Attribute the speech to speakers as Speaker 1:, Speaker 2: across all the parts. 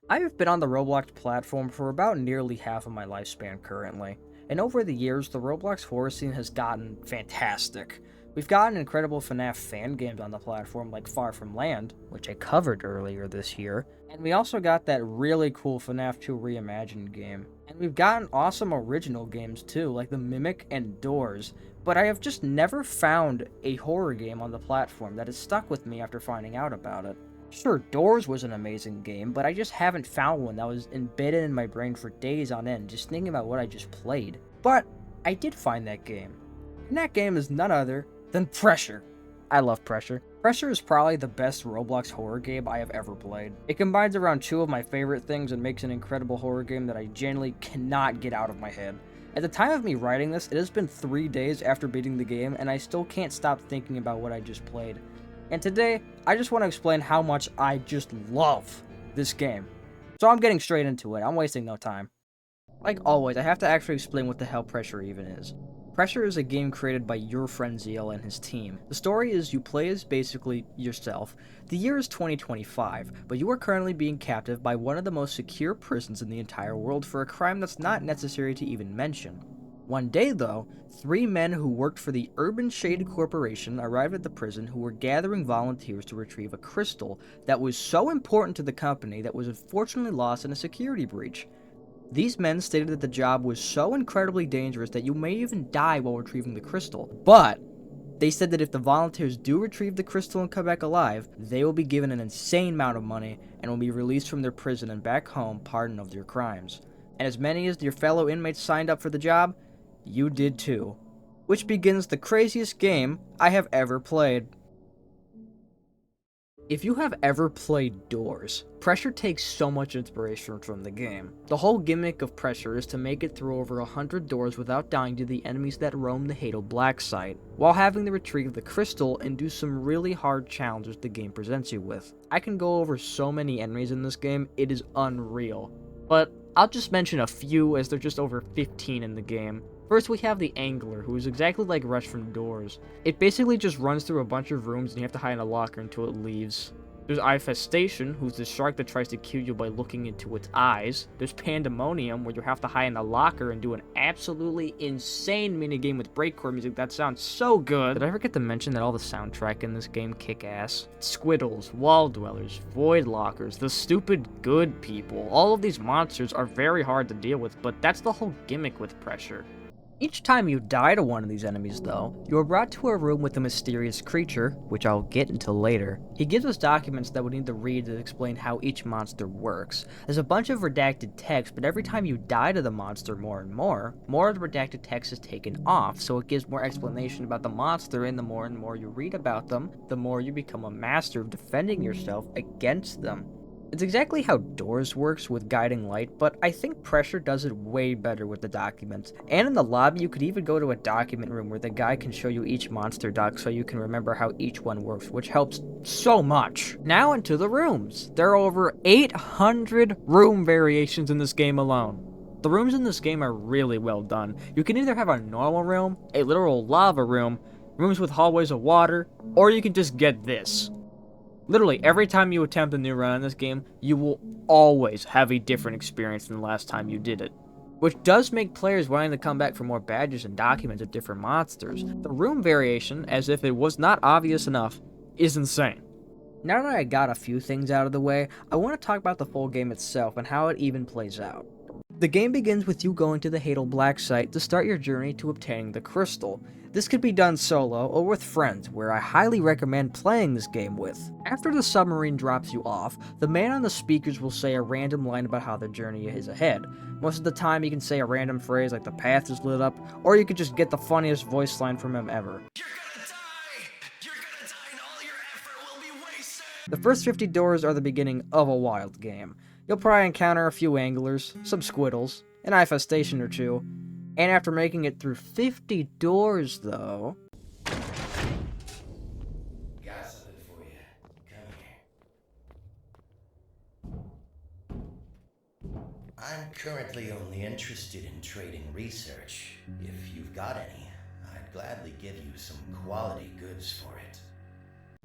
Speaker 1: I've been on the Roblox platform for about nearly half of my lifespan currently, and over the years, the Roblox horror scene has gotten fantastic. We've gotten incredible FNAF fan games on the platform like Far From Land, which I covered earlier this year, and we also got that really cool FNAF 2 reimagined game. And we've gotten awesome original games too, like The Mimic and Doors, but I have just never found a horror game on the platform that has stuck with me after finding out about it. Sure, Doors was an amazing game, but I just haven't found one that was embedded in my brain for days on end, just thinking about what I just played. But I did find that game. And that game is none other than Pressure. I love Pressure. Pressure is probably the best Roblox horror game I have ever played. It combines around two of my favorite things and makes an incredible horror game that I genuinely cannot get out of my head. At the time of me writing this, it has been 3 days after beating the game, and I still can't stop thinking about what I just played. And today, I just want to explain how much I just love this game. So I'm getting straight into it, I'm wasting no time. Like always, I have to actually explain what the hell Pressure even is. Pressure is a game created by your friend Zeal and his team. The story is you play as basically yourself. The year is 2025, but you are currently being captive by one of the most secure prisons in the entire world for a crime that's not necessary to even mention. One day, though, 3 men who worked for the Urban Shade Corporation arrived at the prison who were gathering volunteers to retrieve a crystal that was so important to the company that was unfortunately lost in a security breach. These men stated that the job was so incredibly dangerous that you may even die while retrieving the crystal, but they said that if the volunteers do retrieve the crystal and come back alive, they will be given an insane amount of money and will be released from their prison and back home pardoned of their crimes. And as many as your fellow inmates signed up for the job, you did too. Which begins the craziest game I have ever played. If you have ever played Doors, Pressure takes so much inspiration from the game. The whole gimmick of Pressure is to make it through over 100 doors without dying to the enemies that roam the Halo Black site, while having to retrieve the crystal and do some really hard challenges the game presents you with. I can go over so many enemies in this game, it is unreal. But I'll just mention a few as there's just over 15 in the game. First, we have the Angler, who is exactly like Rush from Doors. It basically just runs through a bunch of rooms and you have to hide in a locker until it leaves. There's Infestation, who's the shark that tries to kill you by looking into its eyes. There's Pandemonium, where you have to hide in a locker and do an absolutely insane minigame with breakcore music that sounds so good. Did I forget to mention that all the soundtrack in this game kick ass? Squiddles, Wall Dwellers, Void Lockers, the stupid good people. All of these monsters are very hard to deal with, but that's the whole gimmick with Pressure. Each time you die to one of these enemies, though, you are brought to a room with a mysterious creature, which I'll get into later. He gives us documents that we need to read to explain how each monster works. There's a bunch of redacted text, but every time you die to the monster more and more of the redacted text is taken off, so it gives more explanation about the monster, and the more and more you read about them, the more you become a master of defending yourself against them. It's exactly how Doors works with guiding light, but I think Pressure does it way better with the documents. And in the lobby, you could even go to a document room where the guy can show you each monster doc so you can remember how each one works, which helps so much. Now into the rooms. There are over 800 room variations in this game alone. The rooms in this game are really well done. You can either have a normal room, a literal lava room, rooms with hallways of water, or you can just get this. Literally, every time you attempt a new run in this game, you will always have a different experience than the last time you did it. Which does make players wanting to come back for more badges and documents of different monsters. The room variation, as if it was not obvious enough, is insane. Now that I got a few things out of the way, I want to talk about the full game itself and how it even plays out. The game begins with you going to the Halo Black site to start your journey to obtaining the crystal. This could be done solo or with friends, where I highly recommend playing this game with. After the submarine drops you off, the man on the speakers will say a random line about how the journey is ahead. Most of the time you can say a random phrase like the path is lit up, or you could just get the funniest voice line from him ever. The first 50 doors are the beginning of a wild game. You'll probably encounter a few anglers, some squiddles, an infestation or two, and after making it through 50 doors, though...
Speaker 2: Got something for you. Come here. I'm currently only interested in trading research. If you've got any, I'd gladly give you some quality goods for it.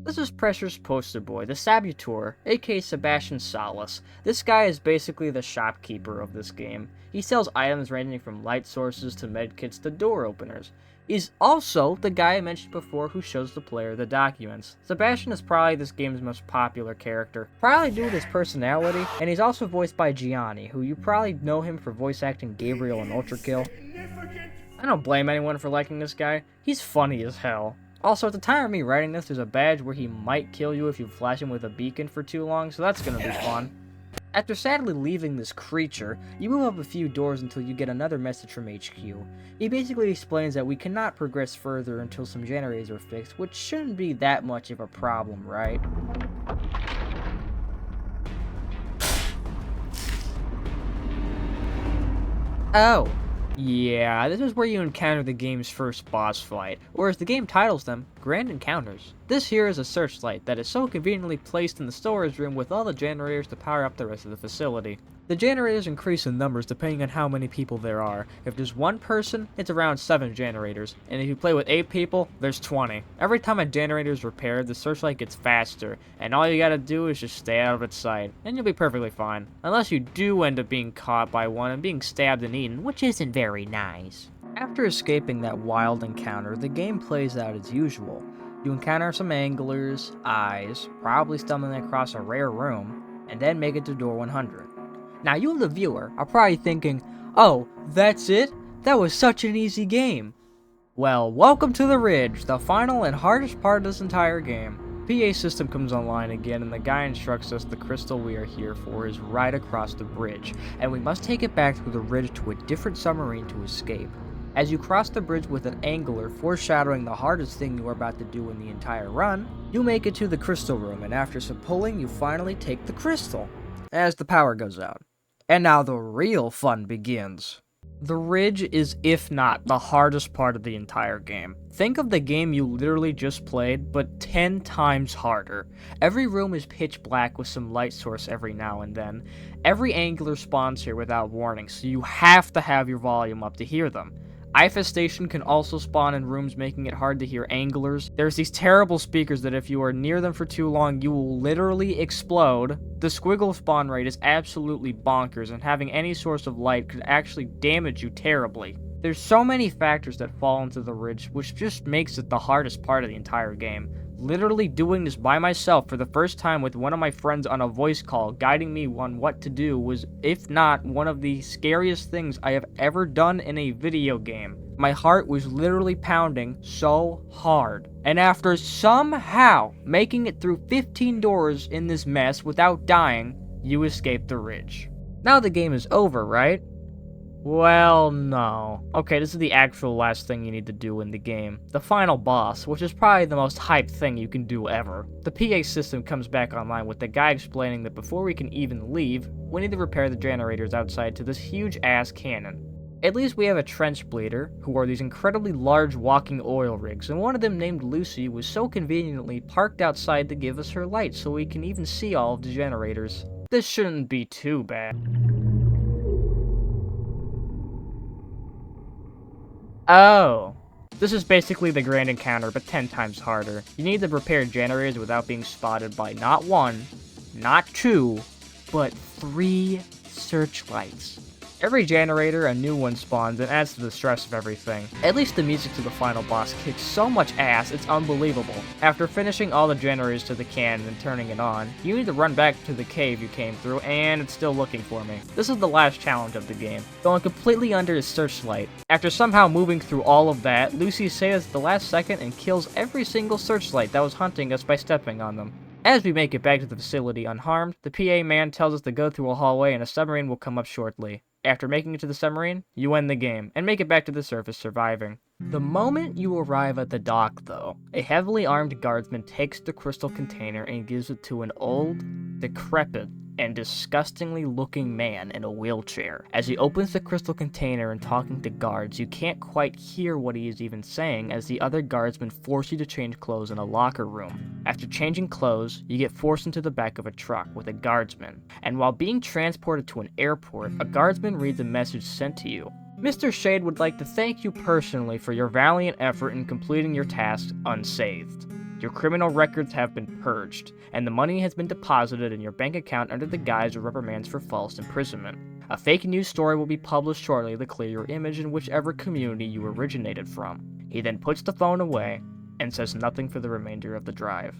Speaker 1: This is Pressure's poster boy, the Saboteur, aka Sebastian Salas. This guy is basically the shopkeeper of this game. He sells items ranging from light sources to medkits to door openers. He's also the guy I mentioned before who shows the player the documents. Sebastian is probably this game's most popular character, probably due to his personality, and he's also voiced by Gianni, who you probably know him for voice acting Gabriel in Ultra Kill. I don't blame anyone for liking this guy. He's funny as hell. Also, at the time of me writing this, there's a badge where he might kill you if you flash him with a beacon for too long, so that's gonna be fun. After sadly leaving this creature, you move up a few doors until you get another message from HQ. He basically explains that we cannot progress further until some generators are fixed, which shouldn't be that much of a problem, right? Oh. Yeah, this is where you encounter the game's first boss fight, or as the game titles them, Grand Encounters. This here is a searchlight that is so conveniently placed in the storage room with all the generators to power up the rest of the facility. The generators increase in numbers depending on how many people there are. If there's one person, it's around 7 generators, and if you play with 8 people, there's 20. Every time a generator is repaired, the searchlight gets faster, and all you gotta do is just stay out of its sight, and you'll be perfectly fine. Unless you do end up being caught by one and being stabbed and eaten, which isn't very nice. After escaping that wild encounter, the game plays out as usual. You encounter some anglers, eyes, probably stumbling across a rare room, and then make it to door 100. Now you, the viewer, are probably thinking, oh, that's it? That was such an easy game. Well, welcome to the Ridge, the final and hardest part of this entire game. PA system comes online again, and the guy instructs us the crystal we are here for is right across the bridge, and we must take it back through the ridge to a different submarine to escape. As you cross the bridge with an angler, foreshadowing the hardest thing you are about to do in the entire run, you make it to the crystal room, and after some pulling, you finally take the crystal, as the power goes out. And now the real fun begins. The ridge is, if not, the hardest part of the entire game. Think of the game you literally just played, but 10 times harder. Every room is pitch black with some light source every now and then. Every angler spawns here without warning, so you have to have your volume up to hear them. Infestation can also spawn in rooms, making it hard to hear anglers. There's these terrible speakers that if you are near them for too long, you will literally explode. The squiggle spawn rate is absolutely bonkers, and having any source of light could actually damage you terribly. There's so many factors that fall into the ridge, which just makes it the hardest part of the entire game. Literally doing this by myself for the first time with one of my friends on a voice call guiding me on what to do was, if not, one of the scariest things I have ever done in a video game. My heart was literally pounding so hard. And after somehow making it through 15 doors in this mess without dying, you escape the ridge. Now the game is over, right? Well, no. Okay, this is the actual last thing you need to do in the game. The final boss, which is probably the most hyped thing you can do ever. The PA system comes back online with the guy explaining that before we can even leave, we need to repair the generators outside to this huge-ass cannon. At least we have a trench bleeder, who are these incredibly large walking oil rigs, and one of them named Lucy was so conveniently parked outside to give us her light so we can even see all of the generators. This shouldn't be too bad. Oh, this is basically the Grand Encounter, but 10 times harder. You need to repair generators without being spotted by not 1, not 2, but 3 searchlights. Every generator, a new one spawns and adds to the stress of everything. At least the music to the final boss kicks so much ass, it's unbelievable. After finishing all the generators to the cannon and turning it on, you need to run back to the cave you came through, and it's still looking for me. This is the last challenge of the game, going completely under his searchlight. After somehow moving through all of that, Lucy saves the last second and kills every single searchlight that was hunting us by stepping on them. As we make it back to the facility unharmed, the PA man tells us to go through a hallway and a submarine will come up shortly. After making it to the submarine, you end the game, and make it back to the surface surviving. The moment you arrive at the dock, though, a heavily armed guardsman takes the crystal container and gives it to an old, decrepit, and disgustingly looking man in a wheelchair. As he opens the crystal container and talking to guards, you can't quite hear what he is even saying as the other guardsmen force you to change clothes in a locker room. After changing clothes, you get forced into the back of a truck with a guardsman, and while being transported to an airport, a guardsman reads a message sent to you. Mr. Shade would like to thank you personally for your valiant effort in completing your task unscathed. Your criminal records have been purged, and the money has been deposited in your bank account under the guise of reprimands for false imprisonment. A fake news story will be published shortly to clear your image in whichever community you originated from. He then puts the phone away and says nothing for the remainder of the drive.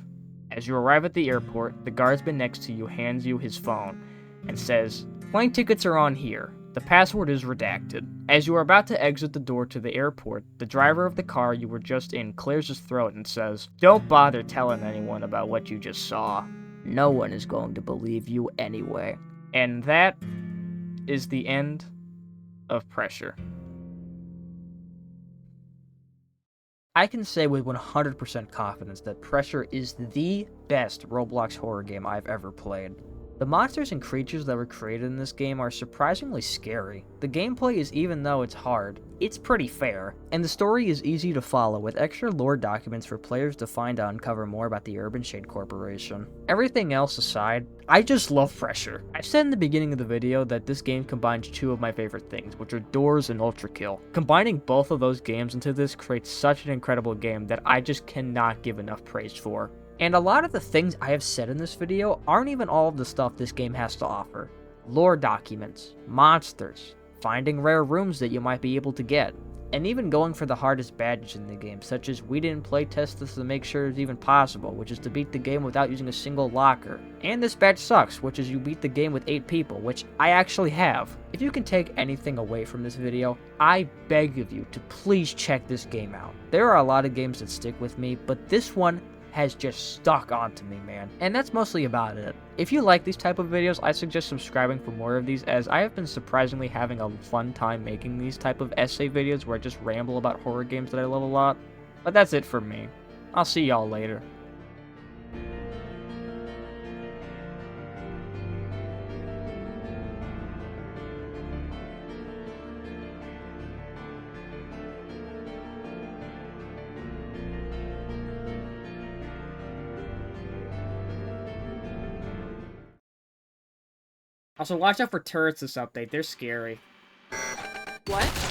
Speaker 1: As you arrive at the airport, the guardsman next to you hands you his phone and says, "Plane tickets are on here. The password is redacted." As you are about to exit the door to the airport, the driver of the car you were just in clears his throat and says, "Don't bother telling anyone about what you just saw. No one is going to believe you anyway." And that is the end of Pressure. I can say with 100% confidence that Pressure is the best Roblox horror game I've ever played. The monsters and creatures that were created in this game are surprisingly scary. The gameplay is, even though it's hard, it's pretty fair, and the story is easy to follow with extra lore documents for players to find out and uncover more about the Urban Shade Corporation. Everything else aside, I just love Pressure. I said in the beginning of the video that this game combines two of my favorite things, which are Doors and Ultra Kill. Combining both of those games into this creates such an incredible game that I just cannot give enough praise for. And a lot of the things I have said in this video aren't even all of the stuff this game has to offer. Lore documents, monsters, finding rare rooms that you might be able to get, and even going for the hardest badges in the game, such as we didn't playtest this to make sure it's even possible, which is to beat the game without using a single locker. And this badge sucks, which is you beat the game with 8 people, which I actually have. If you can take anything away from this video, I beg of you to please check this game out. There are a lot of games that stick with me, but this one has just stuck onto me, man. And that's mostly about it. If you like these type of videos, I suggest subscribing for more of these, as I have been surprisingly having a fun time making these type of essay videos where I just ramble about horror games that I love a lot. But that's it for me. I'll see y'all later. Also, watch out for turrets this update. They're scary.
Speaker 3: What?